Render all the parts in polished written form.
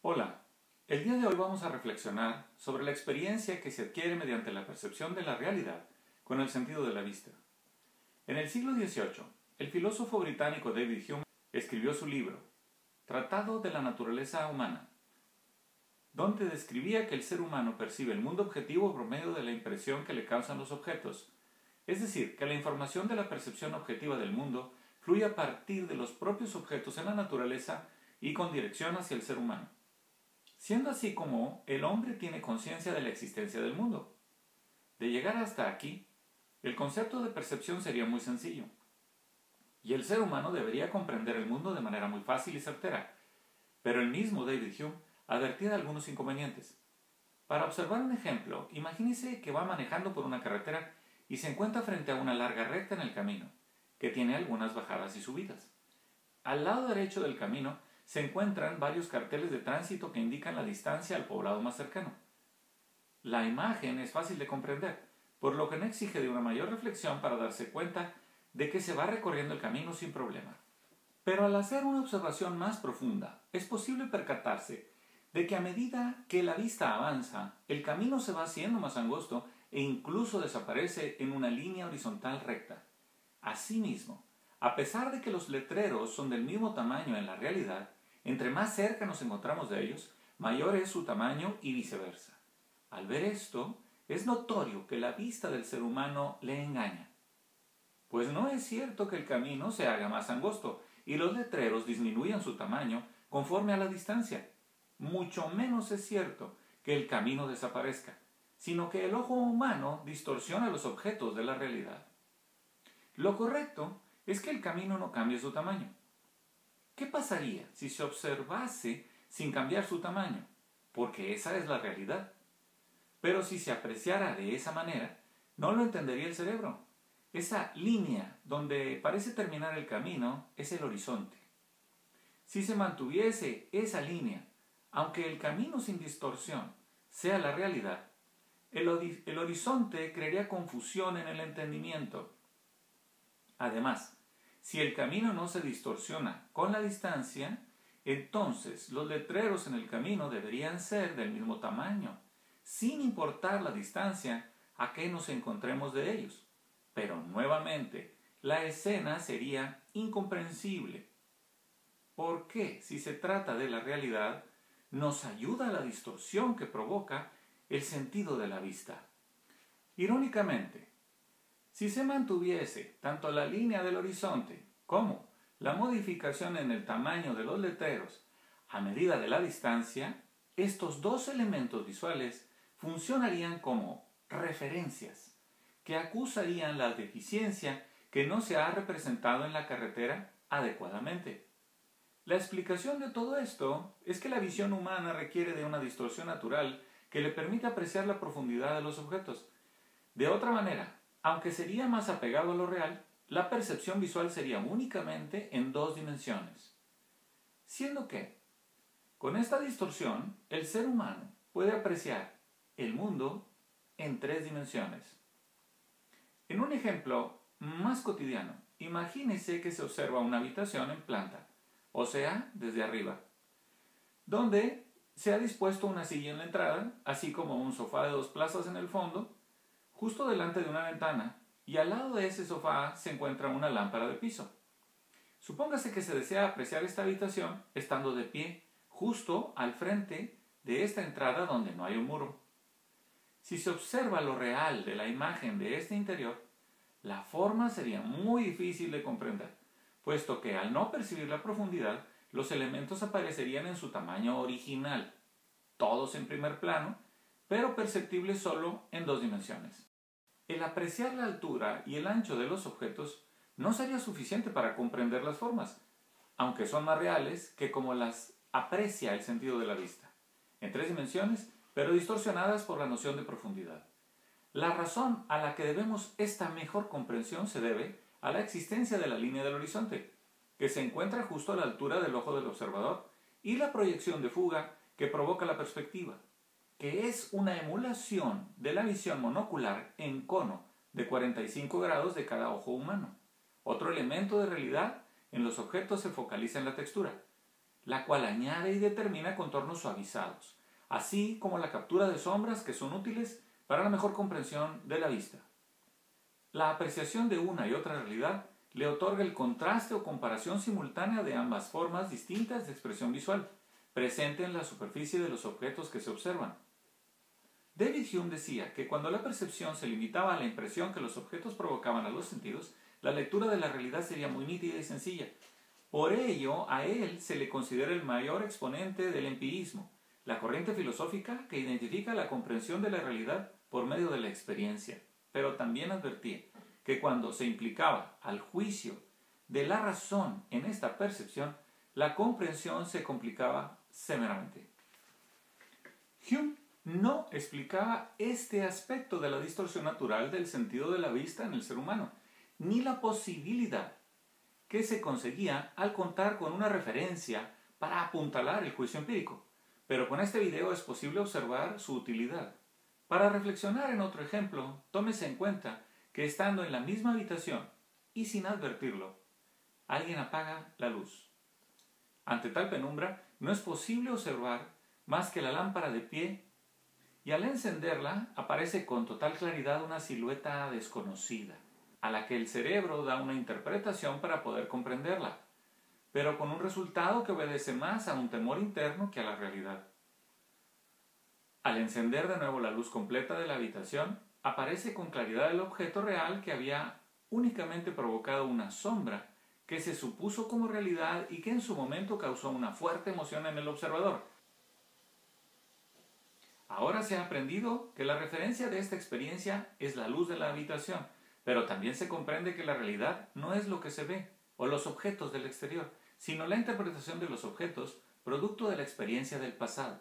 Hola, el día de hoy vamos a reflexionar sobre la experiencia que se adquiere mediante la percepción de la realidad con el sentido de la vista. En el siglo XVIII, el filósofo británico David Hume escribió su libro, Tratado de la Naturaleza Humana, donde describía que el ser humano percibe el mundo objetivo por medio de la impresión que le causan los objetos, es decir, que la información de la percepción objetiva del mundo fluye a partir de los propios objetos en la naturaleza y con dirección hacia el ser humano. Siendo así como el hombre tiene conciencia de la existencia del mundo. De llegar hasta aquí, el concepto de percepción sería muy sencillo, y el ser humano debería comprender el mundo de manera muy fácil y certera, pero el mismo David Hume advertía de algunos inconvenientes. Para observar un ejemplo, imagínese que va manejando por una carretera y se encuentra frente a una larga recta en el camino, que tiene algunas bajadas y subidas. Al lado derecho del camino se encuentran varios carteles de tránsito que indican la distancia al poblado más cercano. La imagen es fácil de comprender, por lo que no exige de una mayor reflexión para darse cuenta de que se va recorriendo el camino sin problema. Pero al hacer una observación más profunda, es posible percatarse de que a medida que la vista avanza, el camino se va haciendo más angosto e incluso desaparece en una línea horizontal recta. Asimismo, a pesar de que los letreros son del mismo tamaño en la realidad, entre más cerca nos encontramos de ellos, mayor es su tamaño y viceversa. Al ver esto, es notorio que la vista del ser humano le engaña. Pues no es cierto que el camino se haga más angosto y los letreros disminuyan su tamaño conforme a la distancia. Mucho menos es cierto que el camino desaparezca, sino que el ojo humano distorsiona los objetos de la realidad. Lo correcto es que el camino no cambie su tamaño. ¿Qué pasaría si se observase sin cambiar su tamaño? Porque esa es la realidad. Pero si se apreciara de esa manera, no lo entendería el cerebro. Esa línea donde parece terminar el camino es el horizonte. Si se mantuviese esa línea, aunque el camino sin distorsión sea la realidad, el horizonte crearía confusión en el entendimiento. Además, si el camino no se distorsiona con la distancia, entonces los letreros en el camino deberían ser del mismo tamaño, sin importar la distancia a que nos encontremos de ellos. Pero nuevamente, la escena sería incomprensible. ¿Por qué, si se trata de la realidad, nos ayuda la distorsión que provoca el sentido de la vista? Irónicamente, si se mantuviese tanto la línea del horizonte como la modificación en el tamaño de los letreros a medida de la distancia, estos dos elementos visuales funcionarían como referencias que acusarían la deficiencia que no se ha representado en la carretera adecuadamente. La explicación de todo esto es que la visión humana requiere de una distorsión natural que le permite apreciar la profundidad de los objetos. De otra manera, aunque sería más apegado a lo real, la percepción visual sería únicamente en dos dimensiones. Siendo que, con esta distorsión, el ser humano puede apreciar el mundo en tres dimensiones. En un ejemplo más cotidiano, imagínese que se observa una habitación en planta, o sea, desde arriba, donde se ha dispuesto una silla en la entrada, así como un sofá de 2 plazas en el fondo, justo delante de una ventana, y al lado de ese sofá se encuentra una lámpara de piso. Supóngase que se desea apreciar esta habitación estando de pie, justo al frente de esta entrada donde no hay un muro. Si se observa lo real de la imagen de este interior, la forma sería muy difícil de comprender, puesto que al no percibir la profundidad, los elementos aparecerían en su tamaño original, todos en primer plano, pero perceptibles solo en 2 dimensiones. El apreciar la altura y el ancho de los objetos no sería suficiente para comprender las formas, aunque son más reales que como las aprecia el sentido de la vista, en 3 dimensiones, pero distorsionadas por la noción de profundidad. La razón a la que debemos esta mejor comprensión se debe a la existencia de la línea del horizonte, que se encuentra justo a la altura del ojo del observador, y la proyección de fuga que provoca la perspectiva, que es una emulación de la visión monocular en cono de 45 grados de cada ojo humano. Otro elemento de realidad en los objetos se focaliza en la textura. la cual añade y determina contornos suavizados, así como la captura de sombras que son útiles para la mejor comprensión de la vista. La apreciación de una y otra realidad le otorga el contraste o comparación simultánea de ambas formas distintas de expresión visual, presente en la superficie de los objetos que se observan. David Hume decía que cuando la percepción se limitaba a la impresión que los objetos provocaban a los sentidos, la lectura de la realidad sería muy nítida y sencilla. Por ello, a él se le considera el mayor exponente del empirismo, la corriente filosófica que identifica la comprensión de la realidad por medio de la experiencia. Pero también advertía que cuando se implicaba al juicio de la razón en esta percepción, la comprensión se complicaba severamente. Hume no explicaba este aspecto de la distorsión natural del sentido de la vista en el ser humano, ni la posibilidad que se conseguía al contar con una referencia para apuntalar el juicio empírico. Pero con este video es posible observar su utilidad. Para reflexionar en otro ejemplo, tómese en cuenta que estando en la misma habitación y sin advertirlo, alguien apaga la luz. Ante tal penumbra, no es posible observar más que la lámpara de pie, y al encenderla aparece con total claridad una silueta desconocida, a la que el cerebro da una interpretación para poder comprenderla, pero con un resultado que obedece más a un temor interno que a la realidad. Al encender de nuevo la luz completa de la habitación, aparece con claridad el objeto real que había únicamente provocado una sombra que se supuso como realidad y que en su momento causó una fuerte emoción en el observador. Ahora se ha aprendido que la referencia de esta experiencia es la luz de la habitación, pero también se comprende que la realidad no es lo que se ve o los objetos del exterior, sino la interpretación de los objetos producto de la experiencia del pasado,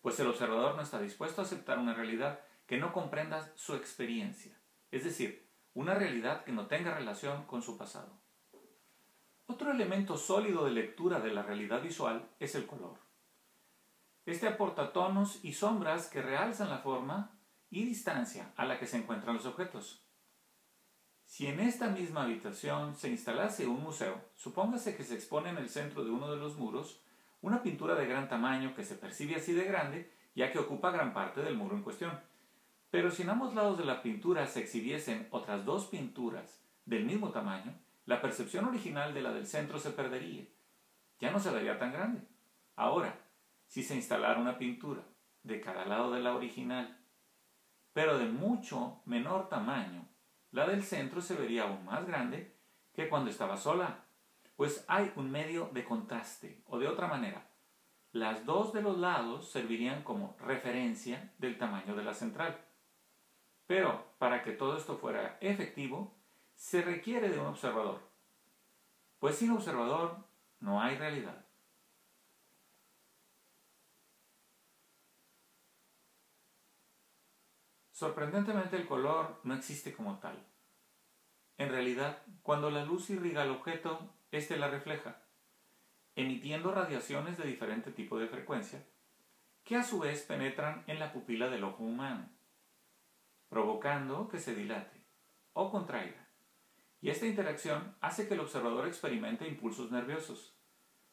pues el observador no está dispuesto a aceptar una realidad que no comprenda su experiencia, es decir, una realidad que no tenga relación con su pasado. Otro elemento sólido de lectura de la realidad visual es el color. Este aporta tonos y sombras que realzan la forma y distancia a la que se encuentran los objetos. Si en esta misma habitación se instalase un museo, supóngase que se expone en el centro de uno de los muros una pintura de gran tamaño que se percibe así de grande, ya que ocupa gran parte del muro en cuestión. Pero si en ambos lados de la pintura se exhibiesen otras dos pinturas del mismo tamaño, la percepción original de la del centro se perdería. Ya no se vería tan grande. Ahora, si se instalara una pintura de cada lado de la original, pero de mucho menor tamaño, la del centro se vería aún más grande que cuando estaba sola, pues hay un medio de contraste, o de otra manera, las dos de los lados servirían como referencia del tamaño de la central. Pero para que todo esto fuera efectivo, se requiere de un observador, pues sin observador no hay realidad. Sorprendentemente, el color no existe como tal. En realidad, cuando la luz irriga al objeto, éste la refleja, emitiendo radiaciones de diferente tipo de frecuencia, que a su vez penetran en la pupila del ojo humano, provocando que se dilate o contraiga. Y esta interacción hace que el observador experimente impulsos nerviosos.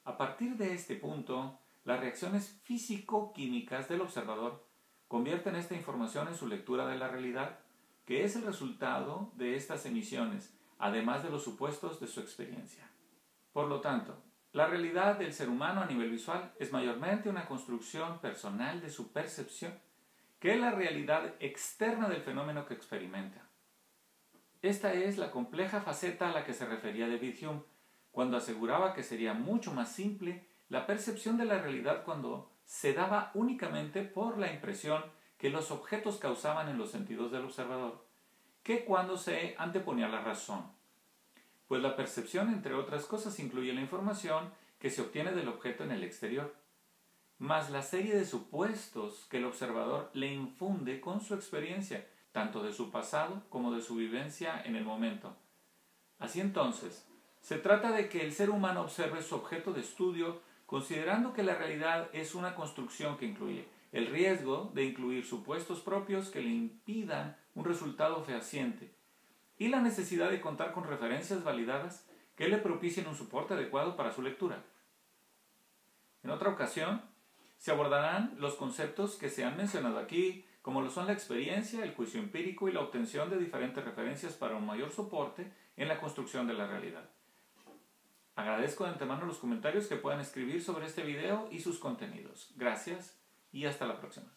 A partir de este punto, las reacciones físico-químicas del observador convierten esta información en su lectura de la realidad, que es el resultado de estas emisiones, además de los supuestos de su experiencia. Por lo tanto, la realidad del ser humano a nivel visual es mayormente una construcción personal de su percepción, que es la realidad externa del fenómeno que experimenta. Esta es la compleja faceta a la que se refería David Hume, cuando aseguraba que sería mucho más simple la percepción de la realidad cuando se daba únicamente por la impresión que los objetos causaban en los sentidos del observador, que cuando se anteponía la razón. Pues la percepción, entre otras cosas, incluye la información que se obtiene del objeto en el exterior, más la serie de supuestos que el observador le infunde con su experiencia, tanto de su pasado como de su vivencia en el momento. Así entonces, se trata de que el ser humano observe su objeto de estudio considerando que la realidad es una construcción que incluye el riesgo de incluir supuestos propios que le impidan un resultado fehaciente y la necesidad de contar con referencias validadas que le propicien un soporte adecuado para su lectura. En otra ocasión, se abordarán los conceptos que se han mencionado aquí, como lo son la experiencia, el juicio empírico y la obtención de diferentes referencias para un mayor soporte en la construcción de la realidad. Agradezco de antemano los comentarios que puedan escribir sobre este video y sus contenidos. Gracias y hasta la próxima.